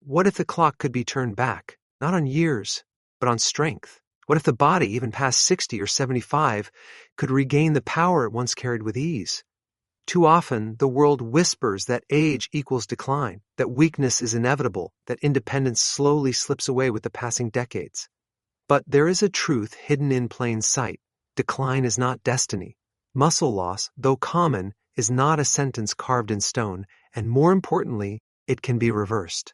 what if the clock could be turned back, not on years, but on strength? What if the body, even past 60 or 75, could regain the power it once carried with ease? Too often, the world whispers that age equals decline, that weakness is inevitable, that independence slowly slips away with the passing decades. But there is a truth hidden in plain sight. Decline is not destiny. Muscle loss, though common, is not a sentence carved in stone, and more importantly, it can be reversed.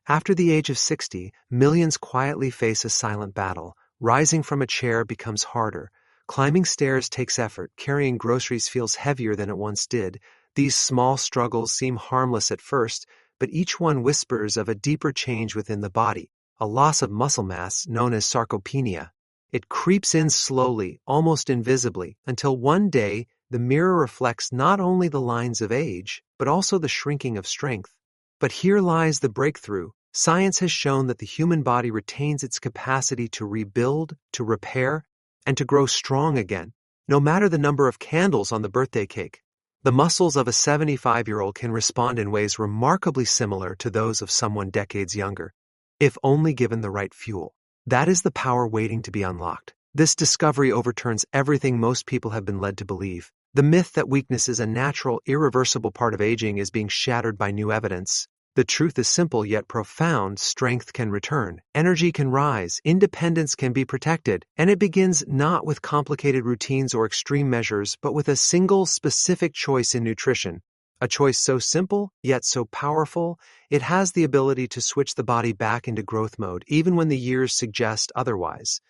After the age of 60, millions quietly face a silent battle. Rising from a chair becomes harder. Climbing stairs takes effort. Carrying groceries feels heavier than it once did. These small struggles seem harmless at first, but each one whispers of a deeper change within the body, a loss of muscle mass known as sarcopenia. It creeps in slowly, almost invisibly, until one day the mirror reflects not only the lines of age, but also the shrinking of strength. But here lies the breakthrough. Science has shown that the human body retains its capacity to rebuild, to repair, and to grow strong again, no matter the number of candles on the birthday cake. The muscles of a 75-year-old can respond in ways remarkably similar to those of someone decades younger, if only given the right fuel. That is the power waiting to be unlocked. This discovery overturns everything most people have been led to believe. The myth that weakness is a natural, irreversible part of aging is being shattered by new evidence. The truth is simple yet profound. Strength can return, energy can rise, independence can be protected, and it begins not with complicated routines or extreme measures, but with a single specific choice in nutrition. A choice so simple, yet so powerful, it has the ability to switch the body back into growth mode, even when the years suggest otherwise.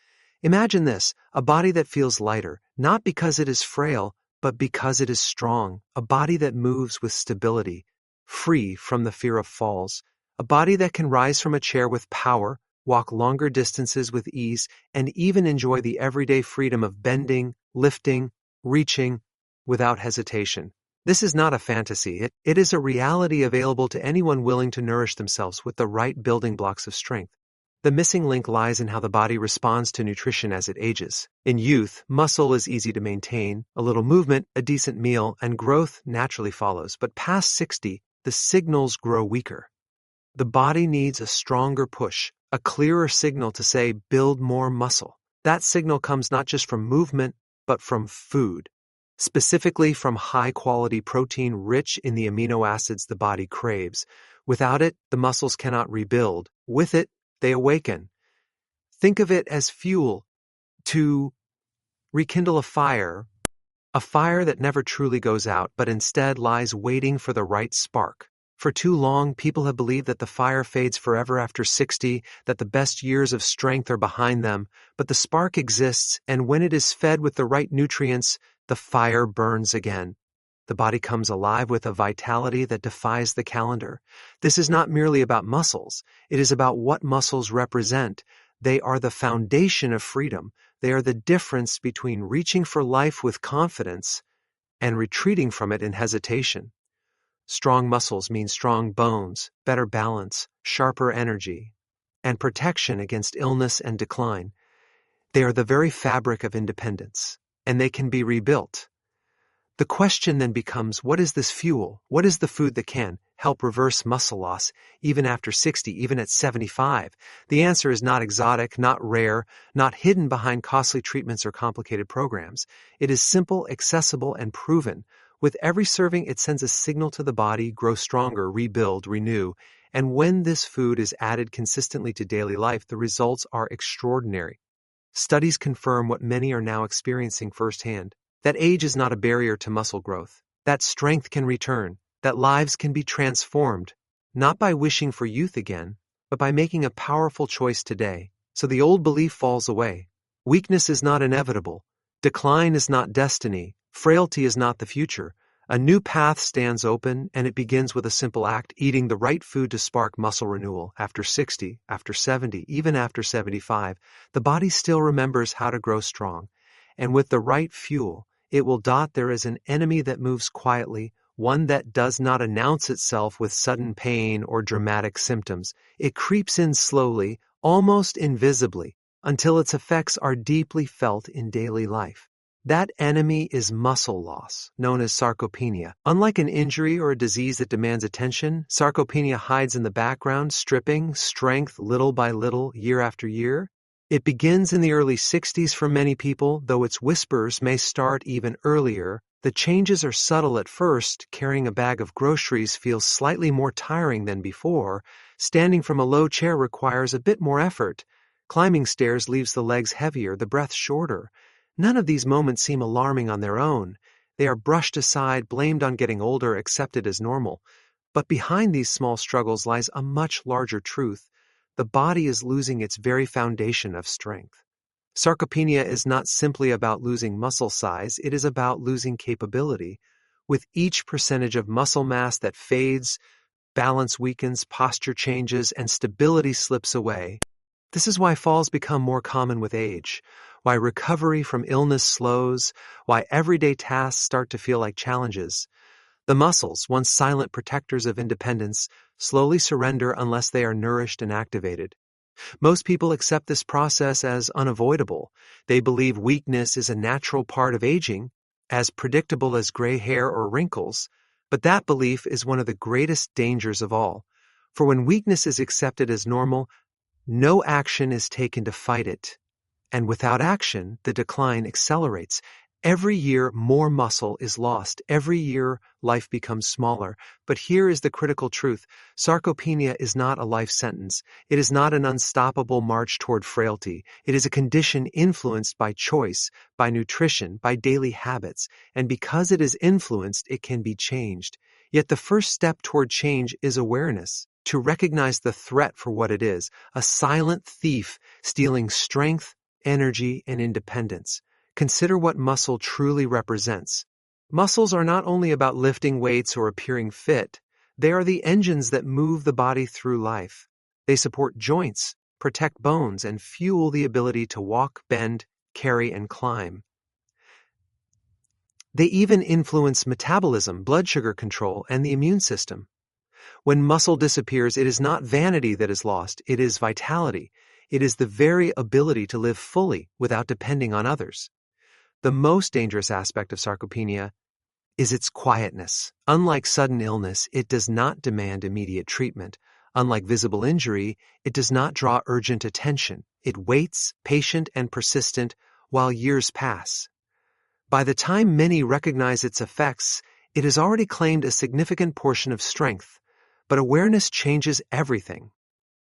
Imagine this, a body that feels lighter, not because it is frail, but because it is strong, a body that moves with stability, free from the fear of falls, a body that can rise from a chair with power, walk longer distances with ease, and even enjoy the everyday freedom of bending, lifting, reaching, without hesitation. This is not a fantasy. It is a reality available to anyone willing to nourish themselves with the right building blocks of strength. The missing link lies in how the body responds to nutrition as it ages. In youth, muscle is easy to maintain, a little movement, a decent meal, and growth naturally follows. But past 60, the signals grow weaker. The body needs a stronger push, a clearer signal to say, build more muscle. That signal comes not just from movement, but from food. Specifically from high-quality protein rich in the amino acids the body craves. Without it, the muscles cannot rebuild. With it, they awaken. Think of it as fuel to rekindle a fire that never truly goes out, but instead lies waiting for the right spark. For too long, people have believed that the fire fades forever after 60, that the best years of strength are behind them, but the spark exists, and when it is fed with the right nutrients, the fire burns again. The body comes alive with a vitality that defies the calendar. This is not merely about muscles. It is about what muscles represent. They are the foundation of freedom. They are the difference between reaching for life with confidence and retreating from it in hesitation. Strong muscles mean strong bones, better balance, sharper energy, and protection against illness and decline. They are the very fabric of independence, and they can be rebuilt. The question then becomes, what is this fuel? What is the food that can help reverse muscle loss even after 60, even at 75? The answer is not exotic, not rare, not hidden behind costly treatments or complicated programs. It is simple, accessible, and proven. With every serving, it sends a signal to the body, grow stronger, rebuild, renew. And when this food is added consistently to daily life, the results are extraordinary. Studies confirm what many are now experiencing firsthand. That age is not a barrier to muscle growth, that strength can return, that lives can be transformed, not by wishing for youth again, but by making a powerful choice today. So the old belief falls away. Weakness is not inevitable. Decline is not destiny. Frailty is not the future. A new path stands open, and it begins with a simple act, eating the right food to spark muscle renewal. After 60, after 70, even after 75, the body still remembers how to grow strong. And with the right fuel, it will dot there is an enemy that moves quietly, one that does not announce itself with sudden pain or dramatic symptoms. It creeps in slowly, almost invisibly, until its effects are deeply felt in daily life. That enemy is muscle loss, known as sarcopenia. Unlike an injury or a disease that demands attention, sarcopenia hides in the background, stripping strength little by little, year after year. It begins in the early 60s for many people, though its whispers may start even earlier. The changes are subtle at first. Carrying a bag of groceries feels slightly more tiring than before. Standing from a low chair requires a bit more effort. Climbing stairs leaves the legs heavier, the breath shorter. None of these moments seem alarming on their own. They are brushed aside, blamed on getting older, accepted as normal. But behind these small struggles lies a much larger truth. The body is losing its very foundation of strength. Sarcopenia is not simply about losing muscle size, it is about losing capability. With each percentage of muscle mass that fades, balance weakens, posture changes, and stability slips away. This is why falls become more common with age, why recovery from illness slows, why everyday tasks start to feel like challenges. The muscles, once silent protectors of independence, slowly surrender unless they are nourished and activated. Most people accept this process as unavoidable. They believe weakness is a natural part of aging, as predictable as gray hair or wrinkles. But that belief is one of the greatest dangers of all. For when weakness is accepted as normal, no action is taken to fight it. And without action, the decline accelerates. Every year, more muscle is lost. Every year, life becomes smaller. But here is the critical truth. Sarcopenia is not a life sentence. It is not an unstoppable march toward frailty. It is a condition influenced by choice, by nutrition, by daily habits. And because it is influenced, it can be changed. Yet the first step toward change is awareness. To recognize the threat for what it is, a silent thief stealing strength, energy, and independence. Consider what muscle truly represents. Muscles are not only about lifting weights or appearing fit, they are the engines that move the body through life. They support joints, protect bones, and fuel the ability to walk, bend, carry, and climb. They even influence metabolism, blood sugar control, and the immune system. When muscle disappears, it is not vanity that is lost, it is vitality. It is the very ability to live fully without depending on others. The most dangerous aspect of sarcopenia is its quietness. Unlike sudden illness, it does not demand immediate treatment. Unlike visible injury, it does not draw urgent attention. It waits, patient and persistent, while years pass. By the time many recognize its effects, it has already claimed a significant portion of strength. But awareness changes everything.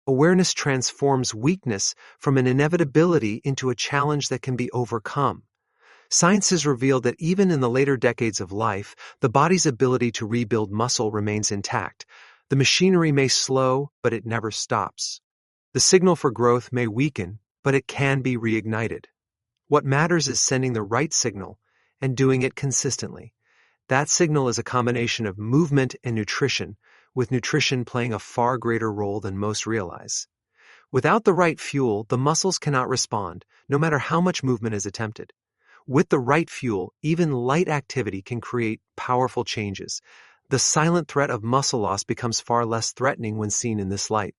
Awareness transforms weakness from an inevitability into a challenge that can be overcome. Science has revealed that even in the later decades of life, the body's ability to rebuild muscle remains intact. The machinery may slow, but it never stops. The signal for growth may weaken, but it can be reignited. What matters is sending the right signal and doing it consistently. That signal is a combination of movement and nutrition, with nutrition playing a far greater role than most realize. Without the right fuel, the muscles cannot respond, no matter how much movement is attempted. With the right fuel, even light activity can create powerful changes. The silent threat of muscle loss becomes far less threatening when seen in this light.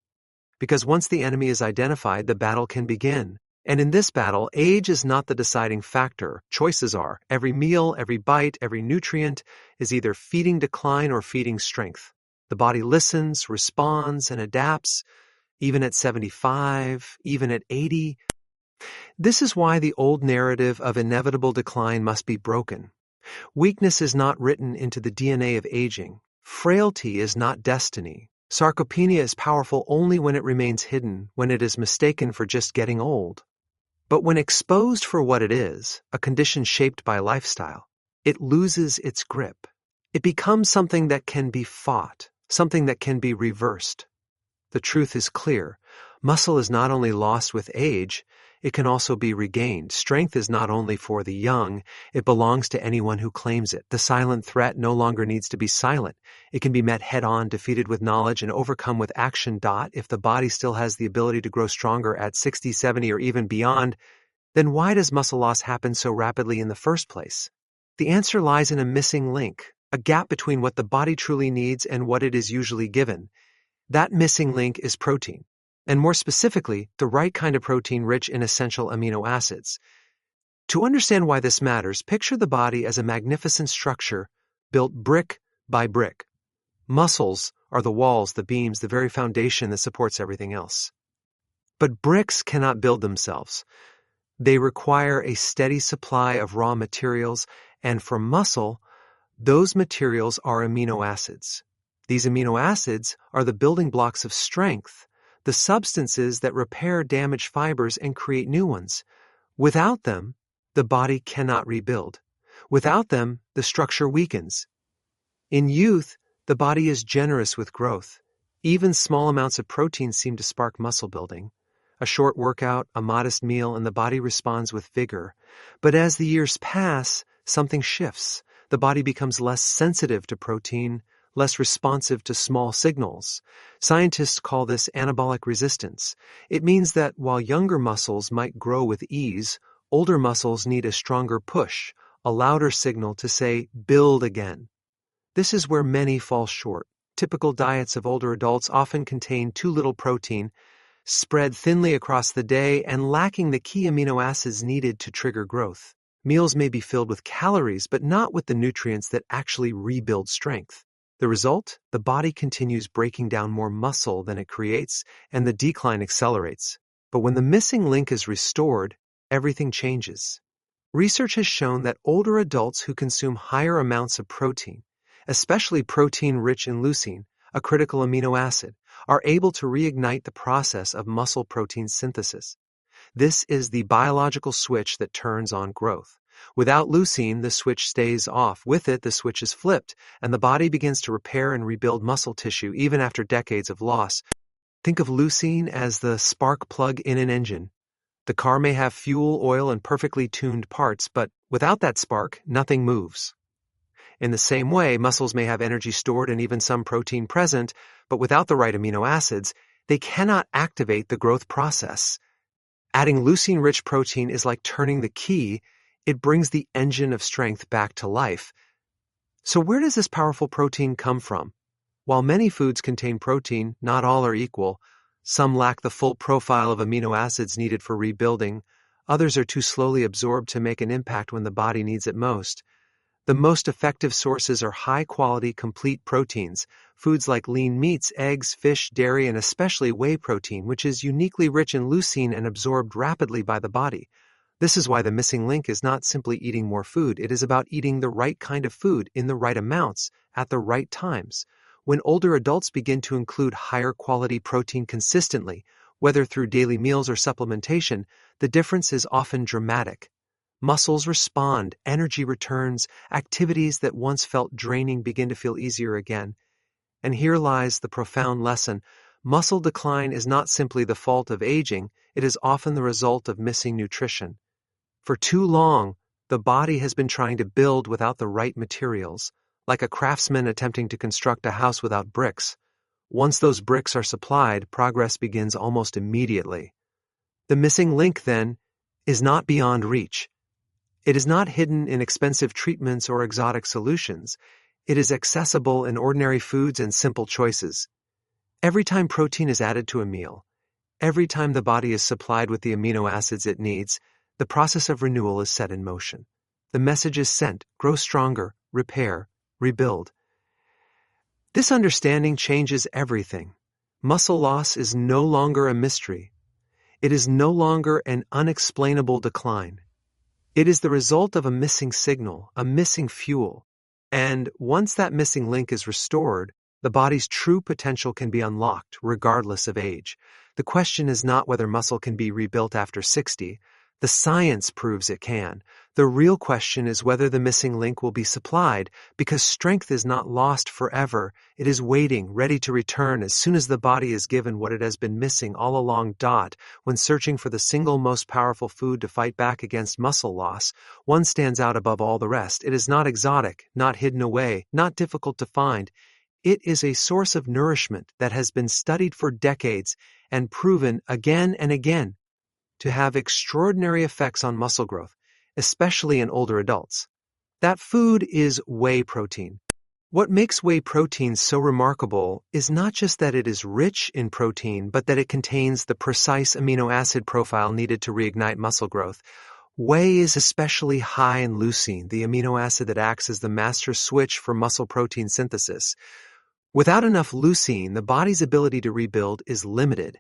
Because once the enemy is identified, the battle can begin. And in this battle, age is not the deciding factor. Choices are. Every meal, every bite, every nutrient is either feeding decline or feeding strength. The body listens, responds, and adapts, even at 75, even at 80. This is why the old narrative of inevitable decline must be broken. Weakness is not written into the DNA of aging. Frailty is not destiny. Sarcopenia is powerful only when it remains hidden, when it is mistaken for just getting old. But when exposed for what it is, a condition shaped by lifestyle, it loses its grip. It becomes something that can be fought, something that can be reversed. The truth is clear. Muscle is not only lost with age, it can also be regained. Strength is not only for the young, it belongs to anyone who claims it. The silent threat no longer needs to be silent. It can be met head-on, defeated with knowledge, and overcome with action. If the body still has the ability to grow stronger at 60, 70, or even beyond, then why does muscle loss happen so rapidly in the first place? The answer lies in a missing link, a gap between what the body truly needs and what it is usually given. That missing link is protein. And more specifically, the right kind of protein rich in essential amino acids. To understand why this matters, picture the body as a magnificent structure built brick by brick. Muscles are the walls, the beams, the very foundation that supports everything else. But bricks cannot build themselves. They require a steady supply of raw materials, and for muscle, those materials are amino acids. These amino acids are the building blocks of strength, the substances that repair damaged fibers and create new ones. Without them, the body cannot rebuild. Without them, the structure weakens. In youth, the body is generous with growth. Even small amounts of protein seem to spark muscle building. A short workout, a modest meal, and the body responds with vigor. But as the years pass, something shifts. The body becomes less sensitive to protein, less responsive to small signals. Scientists call this anabolic resistance. It means that while younger muscles might grow with ease, older muscles need a stronger push, a louder signal to say, build again. This is where many fall short. Typical diets of older adults often contain too little protein, spread thinly across the day, and lacking the key amino acids needed to trigger growth. Meals may be filled with calories, but not with the nutrients that actually rebuild strength. The result? The body continues breaking down more muscle than it creates, and the decline accelerates. But when the missing link is restored, everything changes. Research has shown that older adults who consume higher amounts of protein, especially protein rich in leucine, a critical amino acid, are able to reignite the process of muscle protein synthesis. This is the biological switch that turns on growth. Without leucine, the switch stays off. With it, the switch is flipped, and the body begins to repair and rebuild muscle tissue even after decades of loss. Think of leucine as the spark plug in an engine. The car may have fuel, oil, and perfectly tuned parts, but without that spark, nothing moves. In the same way, muscles may have energy stored and even some protein present, but without the right amino acids, they cannot activate the growth process. Adding leucine-rich protein is like turning the key. It brings the engine of strength back to life. So where does this powerful protein come from? While many foods contain protein, not all are equal. Some lack the full profile of amino acids needed for rebuilding. Others are too slowly absorbed to make an impact when the body needs it most. The most effective sources are high-quality, complete proteins, foods like lean meats, eggs, fish, dairy, and especially whey protein, which is uniquely rich in leucine and absorbed rapidly by the body. This is why the missing link is not simply eating more food. It is about eating the right kind of food in the right amounts at the right times. When older adults begin to include higher-quality protein consistently, whether through daily meals or supplementation, the difference is often dramatic. Muscles respond, energy returns, activities that once felt draining begin to feel easier again. And here lies the profound lesson. Muscle decline is not simply the fault of aging, it is often the result of missing nutrition. For too long, the body has been trying to build without the right materials, like a craftsman attempting to construct a house without bricks. Once those bricks are supplied, progress begins almost immediately. The missing link, then, is not beyond reach. It is not hidden in expensive treatments or exotic solutions. It is accessible in ordinary foods and simple choices. Every time protein is added to a meal, every time the body is supplied with the amino acids it needs, the process of renewal is set in motion. The message is sent: grow stronger, repair, rebuild. This understanding changes everything. Muscle loss is no longer a mystery. It is no longer an unexplainable decline. It is the result of a missing signal, a missing fuel. And once that missing link is restored, the body's true potential can be unlocked, regardless of age. The question is not whether muscle can be rebuilt after 60. The science proves it can. The real question is whether the missing link will be supplied, because strength is not lost forever. It is waiting, ready to return as soon as the body is given what it has been missing all along. When searching for the single most powerful food to fight back against muscle loss, one stands out above all the rest. It is not exotic, not hidden away, not difficult to find. It is a source of nourishment that has been studied for decades and proven again and again to have extraordinary effects on muscle growth, especially in older adults. That food is whey protein. What makes whey protein so remarkable is not just that it is rich in protein, but that it contains the precise amino acid profile needed to reignite muscle growth. Whey is especially high in leucine, the amino acid that acts as the master switch for muscle protein synthesis. Without enough leucine, the body's ability to rebuild is limited.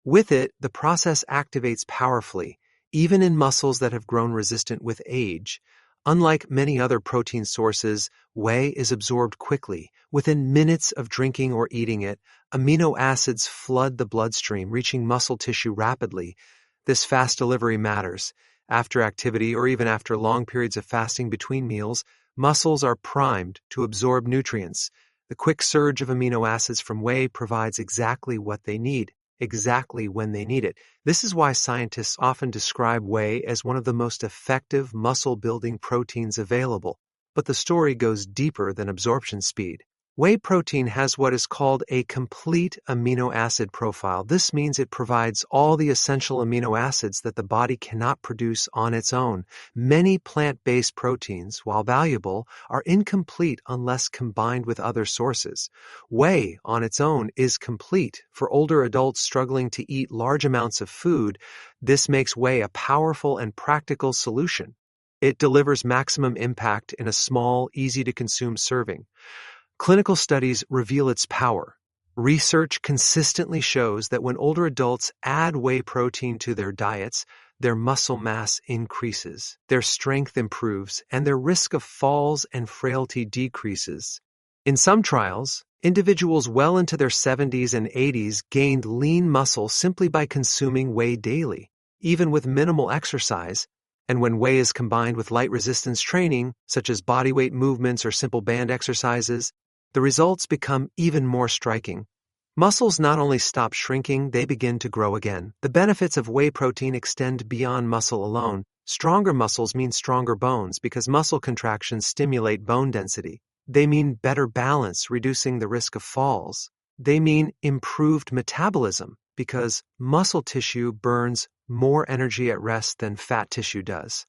With it, the process activates powerfully, even in muscles that have grown resistant with age. Unlike many other protein sources, whey is absorbed quickly. Within minutes of drinking or eating it, amino acids flood the bloodstream, reaching muscle tissue rapidly. This fast delivery matters. After activity or even after long periods of fasting between meals, muscles are primed to absorb nutrients. The quick surge of amino acids from whey provides exactly what they need, exactly when they need it. This is why scientists often describe whey as one of the most effective muscle-building proteins available. But the story goes deeper than absorption speed. Whey protein has what is called a complete amino acid profile. This means it provides all the essential amino acids that the body cannot produce on its own. Many plant-based proteins, while valuable, are incomplete unless combined with other sources. Whey, on its own, is complete. For older adults struggling to eat large amounts of food, this makes whey a powerful and practical solution. It delivers maximum impact in a small, easy-to-consume serving. Clinical studies reveal its power. Research consistently shows that when older adults add whey protein to their diets, their muscle mass increases, their strength improves, and their risk of falls and frailty decreases. In some trials, individuals well into their 70s and 80s gained lean muscle simply by consuming whey daily, even with minimal exercise. And when whey is combined with light resistance training, such as bodyweight movements or simple band exercises, the results become even more striking. Muscles not only stop shrinking, they begin to grow again. The benefits of whey protein extend beyond muscle alone. Stronger muscles mean stronger bones because muscle contractions stimulate bone density. They mean better balance, reducing the risk of falls. They mean improved metabolism because muscle tissue burns more energy at rest than fat tissue does.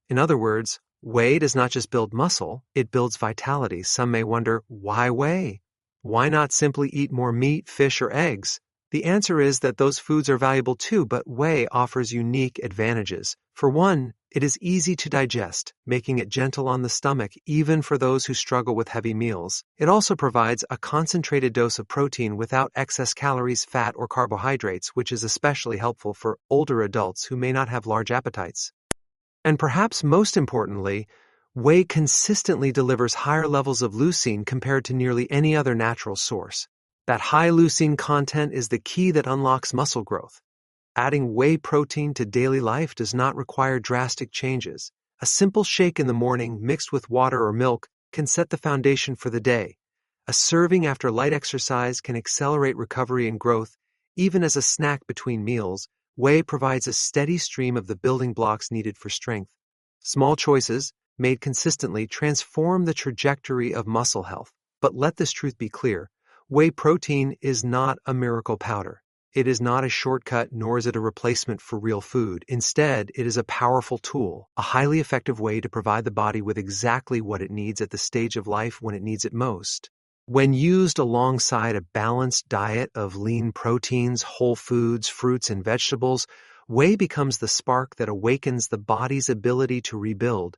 In other words, whey does not just build muscle, it builds vitality. Some may wonder, why whey? Why not simply eat more meat, fish, or eggs? The answer is that those foods are valuable too, but whey offers unique advantages. For one, it is easy to digest, making it gentle on the stomach even for those who struggle with heavy meals. It also provides a concentrated dose of protein without excess calories, fat, or carbohydrates, which is especially helpful for older adults who may not have large appetites. And perhaps most importantly, whey consistently delivers higher levels of leucine compared to nearly any other natural source. That high leucine content is the key that unlocks muscle growth. Adding whey protein to daily life does not require drastic changes. A simple shake in the morning mixed with water or milk can set the foundation for the day. A serving after light exercise can accelerate recovery and growth, even as a snack between meals. Whey provides a steady stream of the building blocks needed for strength. Small choices, made consistently, transform the trajectory of muscle health. But let this truth be clear. Whey protein is not a miracle powder. It is not a shortcut, nor is it a replacement for real food. Instead, it is a powerful tool, a highly effective way to provide the body with exactly what it needs at the stage of life when it needs it most. When used alongside a balanced diet of lean proteins, whole foods, fruits, and vegetables, whey becomes the spark that awakens the body's ability to rebuild.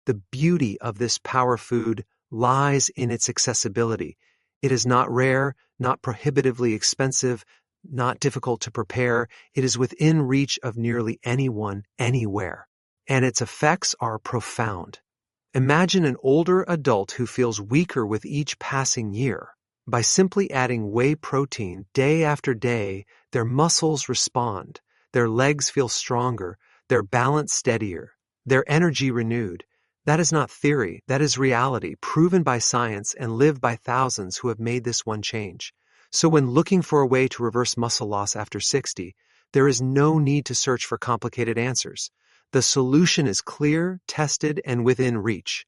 The beauty of this power food lies in its accessibility. It is not rare, not prohibitively expensive, not difficult to prepare. It is within reach of nearly anyone, anywhere. And its effects are profound. Imagine an older adult who feels weaker with each passing year. By simply adding whey protein day after day, their muscles respond, their legs feel stronger, their balance steadier, their energy renewed. That is not theory, that is reality, proven by science and lived by thousands who have made this one change. So when looking for a way to reverse muscle loss after 60, there is no need to search for complicated answers. The solution is clear, tested, and within reach.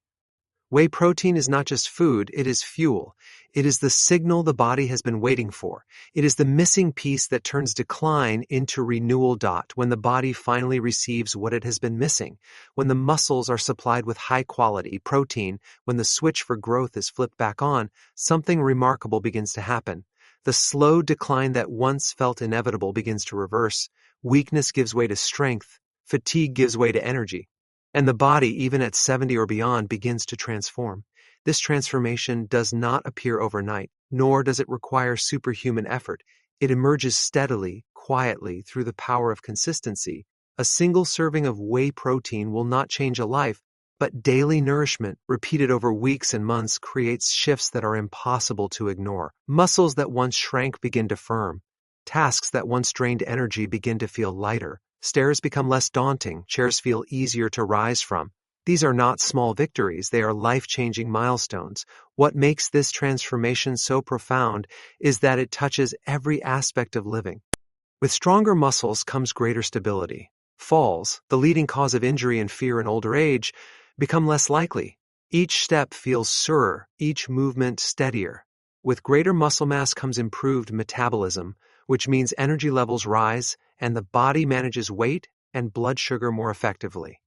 Whey protein is not just food, it is fuel. It is the signal the body has been waiting for. It is the missing piece that turns decline into renewal. When the body finally receives what it has been missing, when the muscles are supplied with high-quality protein, when the switch for growth is flipped back on, something remarkable begins to happen. The slow decline that once felt inevitable begins to reverse. Weakness gives way to strength. Fatigue gives way to energy. And the body, even at 70 or beyond, begins to transform. This transformation does not appear overnight, nor does it require superhuman effort. It emerges steadily, quietly, through the power of consistency. A single serving of whey protein will not change a life, but daily nourishment, repeated over weeks and months, creates shifts that are impossible to ignore. Muscles that once shrank begin to firm. Tasks that once drained energy begin to feel lighter. Stairs become less daunting. Chairs feel easier to rise from. These are not small victories. They are life-changing milestones. What makes this transformation so profound is that it touches every aspect of living. With stronger muscles comes greater stability. Falls, the leading cause of injury and fear in older age, become less likely. Each step feels surer, each movement steadier. With greater muscle mass comes improved metabolism, which means energy levels rise and the body manages weight and blood sugar more effectively.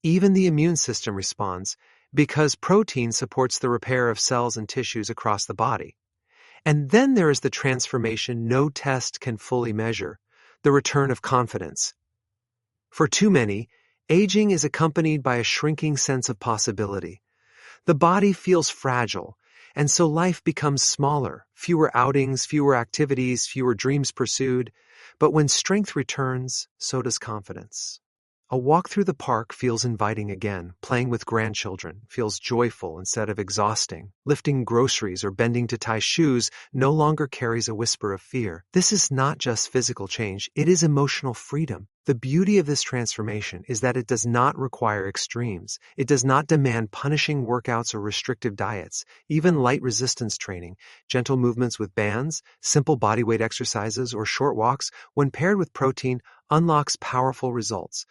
Even the immune system responds because protein supports the repair of cells and tissues across the body. And then there is the transformation no test can fully measure, the return of confidence. For too many, aging is accompanied by a shrinking sense of possibility. The body feels fragile, and so life becomes smaller, fewer outings, fewer activities, fewer dreams pursued. But when strength returns, so does confidence. A walk through the park feels inviting again. Playing with grandchildren feels joyful instead of exhausting. Lifting groceries or bending to tie shoes no longer carries a whisper of fear. This is not just physical change, it is emotional freedom. The beauty of this transformation is that it does not require extremes. It does not demand punishing workouts or restrictive diets. Even light resistance training, gentle movements with bands, simple bodyweight exercises, or short walks, when paired with protein, unlocks powerful results.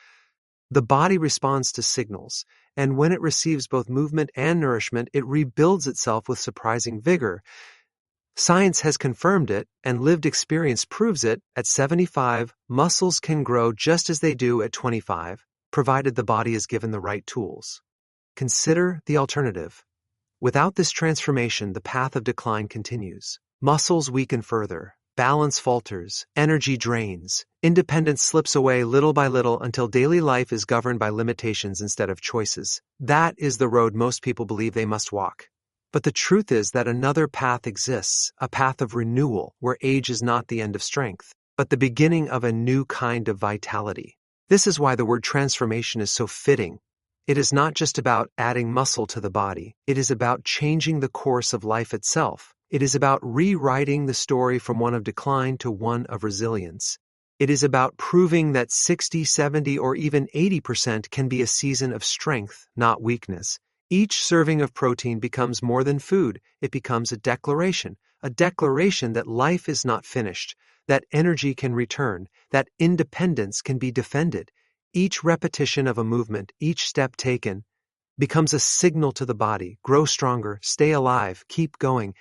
The body responds to signals, and when it receives both movement and nourishment, it rebuilds itself with surprising vigor. Science has confirmed it, and lived experience proves it. At 75, muscles can grow just as they do at 25, provided the body is given the right tools. Consider the alternative. Without this transformation, the path of decline continues. Muscles weaken further. Balance falters, energy drains, independence slips away little by little until daily life is governed by limitations instead of choices. That is the road most people believe they must walk. But the truth is that another path exists, a path of renewal, where age is not the end of strength, but the beginning of a new kind of vitality. This is why the word transformation is so fitting. It is not just about adding muscle to the body, it is about changing the course of life itself. It is about rewriting the story from one of decline to one of resilience. It is about proving that 60, 70, or even 80% can be a season of strength, not weakness. Each serving of protein becomes more than food. It becomes a declaration that life is not finished, that energy can return, that independence can be defended. Each repetition of a movement, each step taken, becomes a signal to the body: grow stronger, stay alive, keep going.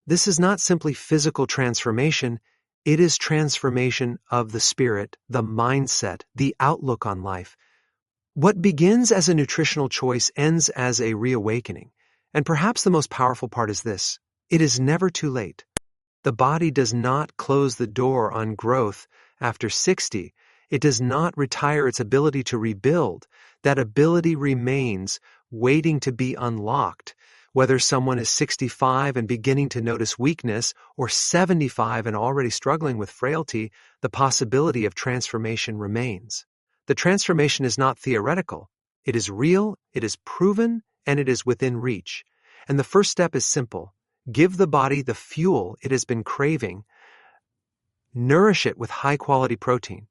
This is not simply physical transformation, it is transformation of the spirit, the mindset, the outlook on life. What begins as a nutritional choice ends as a reawakening. And perhaps the most powerful part is this: it is never too late. The body does not close the door on growth after 60. It does not retire its ability to rebuild. That ability remains, waiting to be unlocked. Whether someone is 65 and beginning to notice weakness, or 75 and already struggling with frailty, the possibility of transformation remains. The transformation is not theoretical. It is real, it is proven, and it is within reach. And the first step is simple. Give the body the fuel it has been craving. Nourish it with high-quality protein.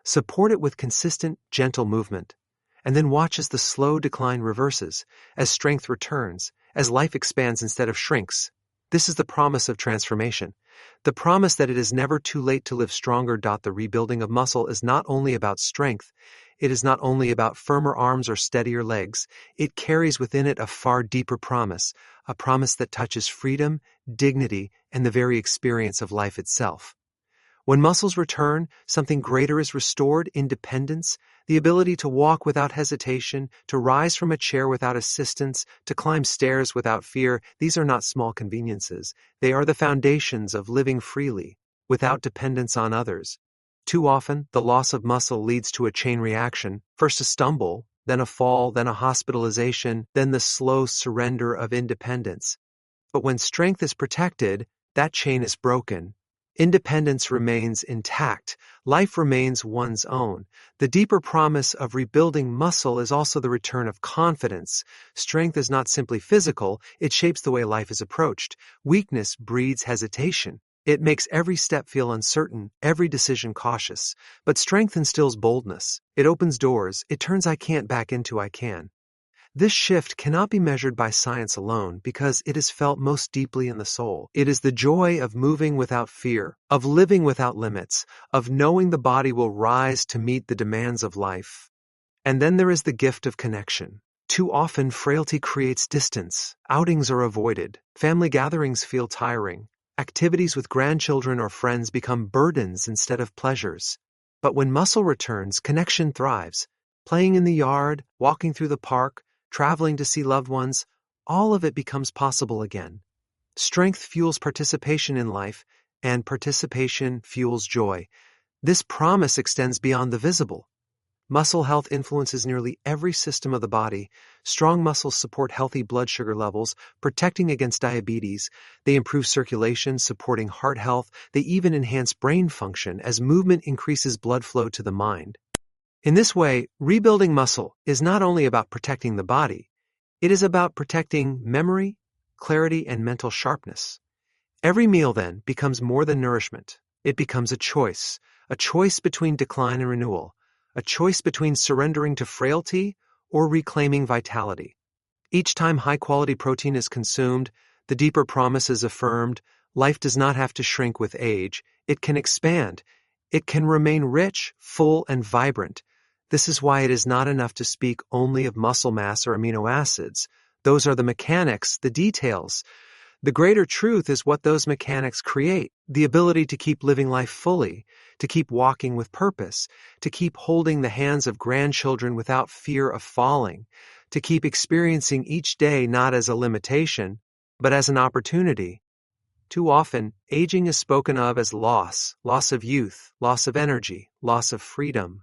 Support it with consistent, gentle movement. And then watch as the slow decline reverses, as strength returns, as life expands instead of shrinks. This is the promise of transformation. The promise that it is never too late to live stronger. The rebuilding of muscle is not only about strength, it is not only about firmer arms or steadier legs, it carries within it a far deeper promise, a promise that touches freedom, dignity, and the very experience of life itself. When muscles return, something greater is restored: independence, the ability to walk without hesitation, to rise from a chair without assistance, to climb stairs without fear. These are not small conveniences. They are the foundations of living freely, without dependence on others. Too often, the loss of muscle leads to a chain reaction: first a stumble, then a fall, then a hospitalization, then the slow surrender of independence. But when strength is protected, that chain is broken. Independence remains intact. Life remains one's own. The deeper promise of rebuilding muscle is also the return of confidence. Strength is not simply physical, it shapes the way life is approached. Weakness breeds hesitation. It makes every step feel uncertain, every decision cautious. But strength instills boldness. It opens doors. It turns I can't back into I can. This shift cannot be measured by science alone because it is felt most deeply in the soul. It is the joy of moving without fear, of living without limits, of knowing the body will rise to meet the demands of life. And then there is the gift of connection. Too often, frailty creates distance. Outings are avoided. Family gatherings feel tiring. Activities with grandchildren or friends become burdens instead of pleasures. But when muscle returns, connection thrives. Playing in the yard, walking through the park, traveling to see loved ones, all of it becomes possible again. Strength fuels participation in life, and participation fuels joy. This promise extends beyond the visible. Muscle health influences nearly every system of the body. Strong muscles support healthy blood sugar levels, protecting against diabetes. They improve circulation, supporting heart health. They even enhance brain function as movement increases blood flow to the mind. In this way, rebuilding muscle is not only about protecting the body, it is about protecting memory, clarity, and mental sharpness. Every meal, then, becomes more than nourishment. It becomes a choice between decline and renewal, a choice between surrendering to frailty or reclaiming vitality. Each time high-quality protein is consumed, the deeper promise is affirmed. Life does not have to shrink with age. It can expand. It can remain rich, full, and vibrant. This is why it is not enough to speak only of muscle mass or amino acids. Those are the mechanics, the details. The greater truth is what those mechanics create, the ability to keep living life fully, to keep walking with purpose, to keep holding the hands of grandchildren without fear of falling, to keep experiencing each day not as a limitation, but as an opportunity. Too often, aging is spoken of as loss of youth, loss of energy, loss of freedom.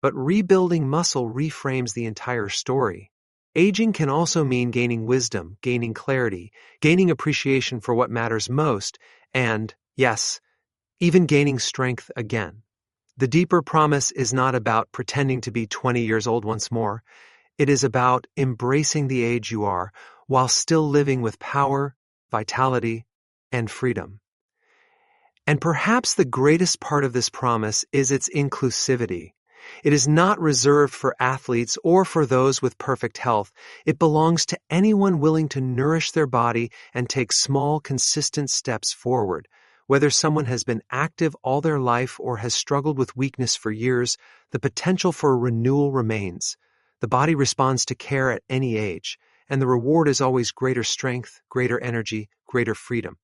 But rebuilding muscle reframes the entire story. Aging can also mean gaining wisdom, gaining clarity, gaining appreciation for what matters most, and, yes, even gaining strength again. The deeper promise is not about pretending to be 20 years old once more. It is about embracing the age you are while still living with power, vitality, and freedom. And perhaps the greatest part of this promise is its inclusivity. It is not reserved for athletes or for those with perfect health. It belongs to anyone willing to nourish their body and take small, consistent steps forward. Whether someone has been active all their life or has struggled with weakness for years, the potential for renewal remains. The body responds to care at any age, and the reward is always greater strength, greater energy, greater freedom.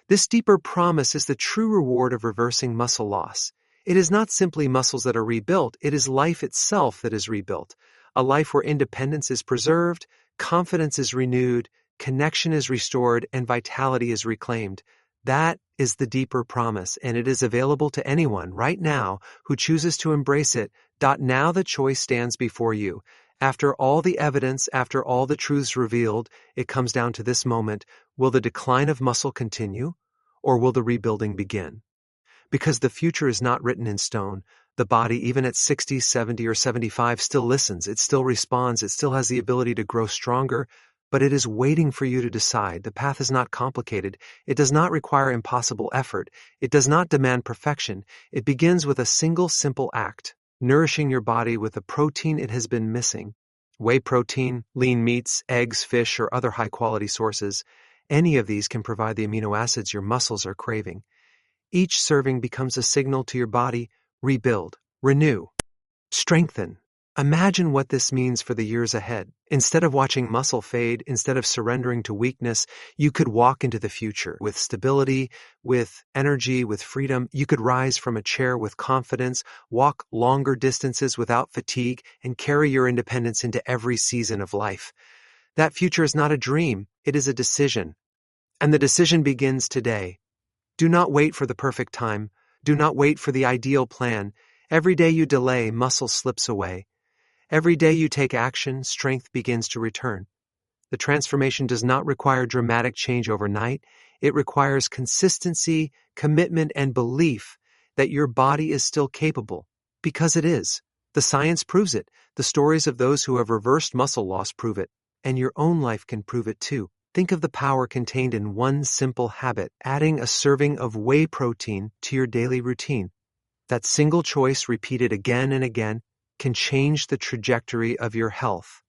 This deeper promise is the true reward of reversing muscle loss. It is not simply muscles that are rebuilt, it is life itself that is rebuilt. A life where independence is preserved, confidence is renewed, connection is restored, and vitality is reclaimed. That is the deeper promise, and it is available to anyone right now who chooses to embrace it. Now the choice stands before you. After all the evidence, after all the truths revealed, it comes down to this moment. Will the decline of muscle continue, or will the rebuilding begin? Because the future is not written in stone. The body, even at 60, 70, or 75, still listens, it still responds, it still has the ability to grow stronger, but it is waiting for you to decide. The path is not complicated. It does not require impossible effort. It does not demand perfection. It begins with a single simple act, nourishing your body with the protein it has been missing. Whey protein, lean meats, eggs, fish, or other high-quality sources. Any of these can provide the amino acids your muscles are craving. Each serving becomes a signal to your body: rebuild, renew, strengthen. Imagine what this means for the years ahead. Instead of watching muscle fade, instead of surrendering to weakness, you could walk into the future with stability, with energy, with freedom. You could rise from a chair with confidence, walk longer distances without fatigue, and carry your independence into every season of life. That future is not a dream, it is a decision. And the decision begins today. Do not wait for the perfect time. Do not wait for the ideal plan. Every day you delay, muscle slips away. Every day you take action, strength begins to return. The transformation does not require dramatic change overnight. It requires consistency, commitment, and belief that your body is still capable, because it is. The science proves it. The stories of those who have reversed muscle loss prove it, and your own life can prove it too. Think of the power contained in one simple habit, adding a serving of whey protein to your daily routine. That single choice, repeated again and again, can change the trajectory of your health.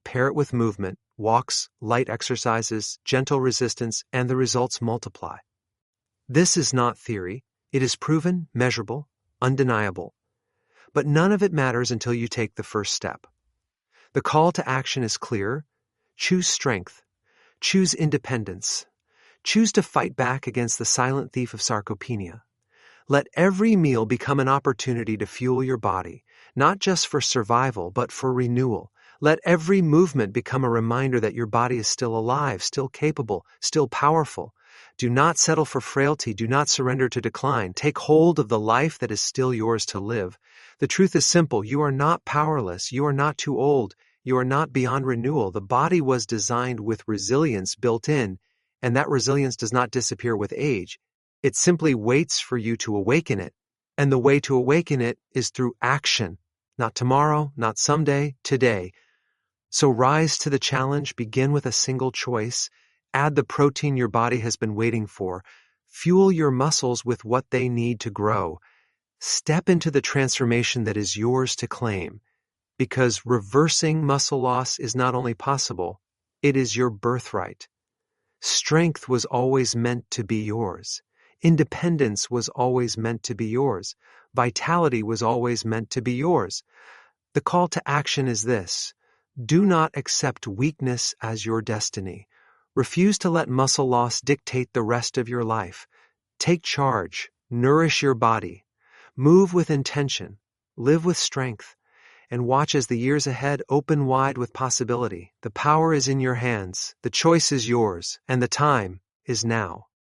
Pair it with movement, walks, light exercises, gentle resistance, and the results multiply. This is not theory. It is proven, measurable, undeniable. But none of it matters until you take the first step. The call to action is clear. Choose strength. Choose independence. Choose to fight back against the silent thief of sarcopenia. Let every meal become an opportunity to fuel your body, not just for survival, but for renewal. Let every movement become a reminder that your body is still alive, still capable, still powerful. Do not settle for frailty. Do not surrender to decline. Take hold of the life that is still yours to live. The truth is simple. You are not powerless. You are not too old. You are not beyond renewal. The body was designed with resilience built in, and that resilience does not disappear with age. It simply waits for you to awaken it. And the way to awaken it is through action. Not tomorrow, not someday, today. So rise to the challenge, begin with a single choice, add the protein your body has been waiting for, fuel your muscles with what they need to grow. Step into the transformation that is yours to claim, because reversing muscle loss is not only possible, it is your birthright. Strength was always meant to be yours. Independence was always meant to be yours. Vitality was always meant to be yours. The call to action is this. Do not accept weakness as your destiny. Refuse to let muscle loss dictate the rest of your life. Take charge, nourish your body, move with intention, live with strength, and watch as the years ahead open wide with possibility. The power is in your hands, the choice is yours, and the time is now.